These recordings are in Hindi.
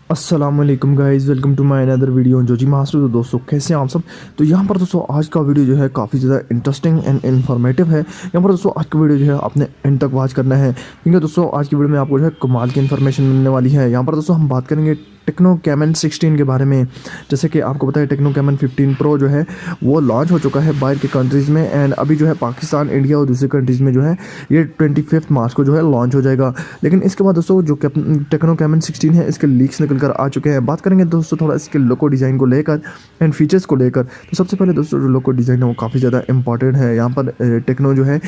अस्सलामुअलैकुम guys, welcome to my another video जो जी मास्टर। तो दोस्तों कैसे हैं आप सब। तो यहाँ पर दोस्तों आज का वीडियो जो है काफ़ी ज़्यादा इंटरेस्टिंग एंड इन्फॉर्मेटिव है। यहाँ पर दोस्तों आज का वीडियो जो है आपने एंड तक वॉच करना है, क्योंकि दोस्तों आज की वीडियो में आपको जो है कमाल की इन्फॉर्मेशन मिलने वाली है। यहाँ पर दोस्तों हम बात करेंगे टेक्नो कैमन 16 के बारे में। जैसे कि आपको पता है टेक्नो कैमन 15 प्रो जो है वो लॉन्च हो चुका है बाहर के कंट्रीज़ में, एंड अभी जो है पाकिस्तान, इंडिया और दूसरी कंट्रीज़ में जो है ये 25 मार्च को जो है लॉन्च हो जाएगा। लेकिन इसके बाद दोस्तों जो टेक्नो कैमन 16 है इसके लीक्स निकल कर आ चुके हैं। बात करेंगे दोस्तों थोड़ा इसके लोगो डिज़ाइन को लेकर एंड फीचर्स को लेकर। तो सबसे पहले दोस्तों जो लोगो डिज़ाइन है वो काफ़ी ज़्यादा इंपॉर्टेंट है। यहाँ पर टेक्नो जो है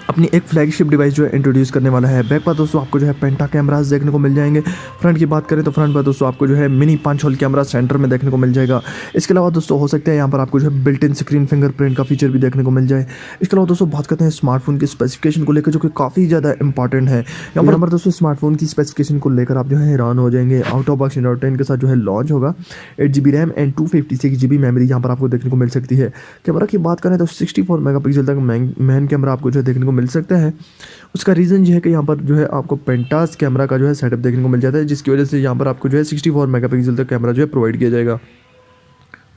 अपनी एक फ्लैगशिप डिवाइस जो है इंट्रोड्यूस करने वाला है। बैक पर दोस्तों आपको जो है पेंटा कैमरास देखने को मिल जाएंगे। फ्रंट की बात करें तो फ्रंट पर दोस्तों आपको जो है मिनी 5 होल कैमरा सेंटर में देखने को मिल जाएगा। इसके अलावा दोस्तों हो सकता है यहाँ पर आपको जो है बिल्ट इन स्क्रीन फिंगरप्रिंट का फीचर भी देखने को मिल जाए। इसके अलावा दोस्तों बात करते हैं स्मार्टफोन की स्पेसिफिकेशन को लेकर, जो कि काफ़ी ज़्यादा इंपॉर्टेंट है। यहाँ पर दोस्तों स्मार्टफोन की स्पेसिफिकेशन को लेकर आप जो है हैरान हो जाएंगे। आउट ऑफ बॉक्स एंड्रॉइड 10 के साथ जो है लॉन्च होगा। 8 GB RAM and 256 GB memory यहाँ पर आपको देखने को मिल सकती है। कैमरा की बात करें तो 64 मेगापिक्सल तक मेन कैमरा आपको जो है देखने को मिल सकता है। उसका रीज़न ये है कि यहाँ पर जो है आपको पेंटास कैमरा का जो है सेटअप देखने को मिल जाता है, जिसकी वजह से यहाँ पर आपको जो है 64 मेगापिक्सल तक कैमरा जो है प्रोवाइड किया जाएगा।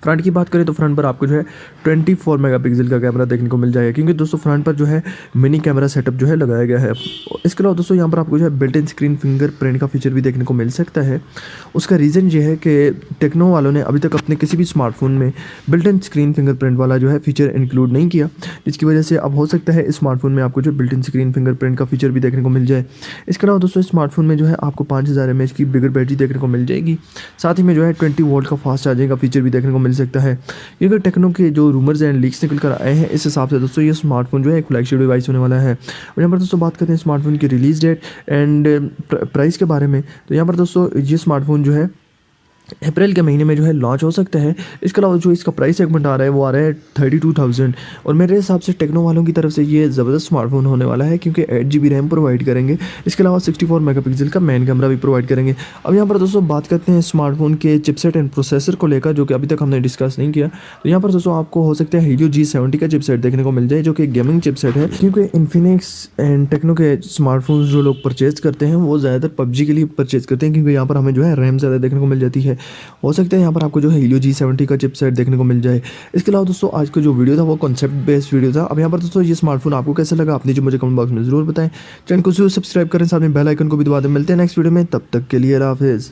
फ्रंट की बात करें तो फ्रंट पर आपको जो है 24 मेगापिक्सल का कैमरा देखने को मिल जाएगा, क्योंकि दोस्तों फ्रंट पर जो है मिनी कैमरा सेटअप जो है लगाया गया है। इसके अलावा दोस्तों यहाँ पर आपको जो है बिल्ट इन स्क्रीन फिंगरप्रिंट का फीचर भी देखने को मिल सकता है। उसका रीज़न ये है कि टेक्नो वालों ने अभी तक अपने किसी भी स्मार्टफोन में बिल्ट इन स्क्रीन फिंगरप्रिंट वाला जो है फीचर इंक्लूड नहीं किया, जिसकी वजह से अब हो सकता है इस स्मार्टफोन में आपको जो बिल्ट इन स्क्रीन फिंगरप्रिंट का फीचर भी देखने को मिल जाए। इसके अलावा दोस्तों स्मार्टफोन में जो है आपको 5000 mAh की बिगर बैटरी देखने को मिल जाएगी। साथ ही में जो है 20 वोल्ट का फास्ट चार्जिंग का फीचर भी देखने को मिल सकता है। क्योंकि टेक्नो के जो रूमर्स एंड लीक्स निकल कर आए हैं, इस हिसाब से दोस्तों ये स्मार्टफोन जो है एक फ्लैगशिप डिवाइस होने वाला है। और यहाँ पर दोस्तों बात करते हैं स्मार्टफोन की रिलीज डेट एंड प्राइस के बारे में। तो यहाँ पर दोस्तों ये स्मार्टफोन जो है अप्रैल के महीने में जो है लॉन्च हो सकता है। इसके अलावा जो इसका प्राइस सेगमेंट आ रहा है वो आ रहा है 32,000, और मेरे हिसाब से टेक्नो वालों की तरफ से ये ज़बरदस्त स्मार्टफोन होने वाला है, क्योंकि 8 GB रैम प्रोवाइड करेंगे। इसके अलावा 64 मेगापिक्सल का मेन कैमरा भी प्रोवाइड करेंगे। अब यहाँ पर दोस्तों बात करते हैं स्मार्टफोन के चिपसेट एंड प्रोसेसर को लेकर, जो कि अभी तक हमने डिस्कस नहीं किया। तो यहाँ पर दोस्तों आपको हो सकता है हीलियो G70 का चिपसेट देखने को मिल जाए, जो कि गेमिंग चिपसेट है। क्योंकि इन्फिनिक्स एंड टेक्नो के स्मार्टफोन जो लोग परचेज करते हैं वो ज़्यादातर PUBG के लिए परचेज करते हैं, क्योंकि यहाँ पर हमें जो है रैम ज़्यादा देखने को मिल जाती है। हो सकता है यहाँ पर आपको जो है हीलियो G70 का चिपसेट देखने को मिल जाए। इसके अलावा दोस्तों आज का जो वीडियो था वो कॉन्सेप्ट बेस्ड वीडियो था। अब यहाँ पर दोस्तों ये स्मार्टफोन आपको कैसा लगा आप नीचे मुझे कमेंट बॉक्स में ज़रूर बताएं। चैनल को जरूर सब्सक्राइब करें, साथ में बेल आइकन को भी दबा दें। मिलते हैं नेक्स्ट वीडियो में, तब तक के लिए अल्लाह हाफिज़।